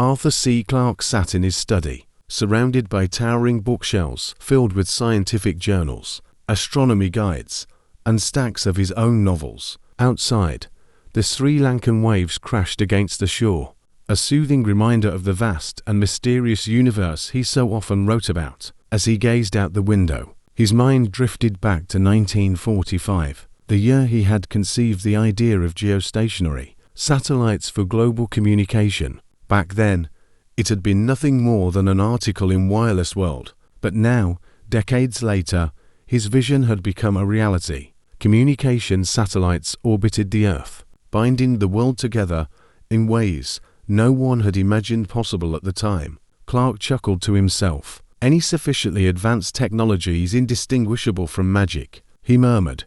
Arthur C. Clarke sat in his study, surrounded by towering bookshelves filled with scientific journals, astronomy guides, and stacks of his own novels. Outside, the Sri Lankan waves crashed against the shore, a soothing reminder of the vast and mysterious universe he so often wrote about. As he gazed out the window, his mind drifted back to 1945, the year he had conceived the idea of geostationary satellites for global communication. Back then, it had been nothing more than an article in Wireless World, but now, decades later, his vision had become a reality. Communication satellites orbited the Earth, binding the world together in ways no one had imagined possible at the time. Clarke chuckled to himself. Any sufficiently advanced technology is indistinguishable from magic, he murmured,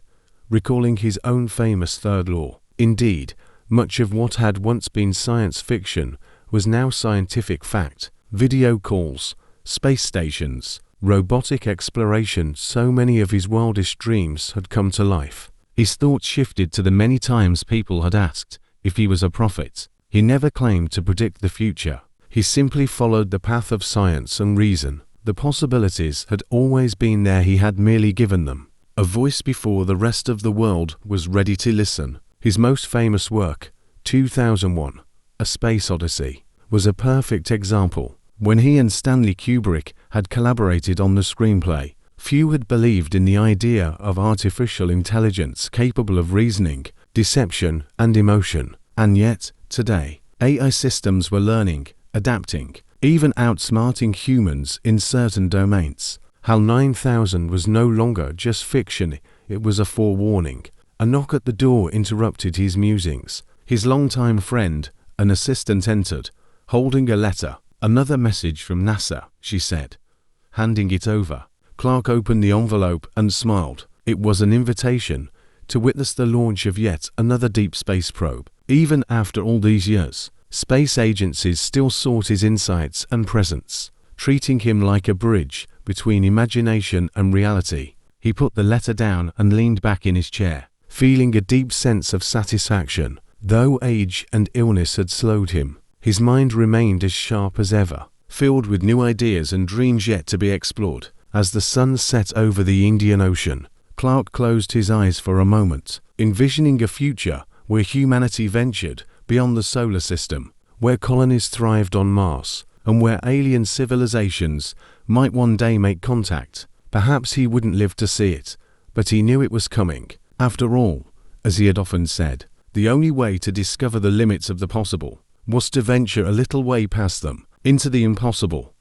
recalling his own famous third law. Indeed, much of what had once been science fiction was now scientific fact. Video calls, space stations, robotic exploration, so many of his wildest dreams had come to life. His thoughts shifted to the many times people had asked if he was a prophet. He never claimed to predict the future. He simply followed the path of science and reason. The possibilities had always been there, he had merely given them a voice before the rest of the world was ready to listen. His most famous work, 2001, A Space Odyssey, was a perfect example. When he and Stanley Kubrick had collaborated on the screenplay, few had believed in the idea of artificial intelligence capable of reasoning, deception, and emotion. And yet, today, AI systems were learning, adapting, even outsmarting humans in certain domains. HAL 9000 was no longer just fiction, it was a forewarning. A knock at the door interrupted his musings. His longtime friend, an assistant, entered, holding a letter. "Another message from NASA," she said, handing it over. Clarke opened the envelope and smiled. It was an invitation to witness the launch of yet another deep space probe. Even after all these years, space agencies still sought his insights and presence, treating him like a bridge between imagination and reality. He put the letter down and leaned back in his chair, feeling a deep sense of satisfaction. Though age and illness had slowed him, his mind remained as sharp as ever, filled with new ideas and dreams yet to be explored. As the sun set over the Indian Ocean, Clarke closed his eyes for a moment, envisioning a future where humanity ventured beyond the solar system, where colonies thrived on Mars, and where alien civilizations might one day make contact. Perhaps he wouldn't live to see it, but he knew it was coming. After all, as he had often said, the only way to discover the limits of the possible was to venture a little way past them, into the impossible.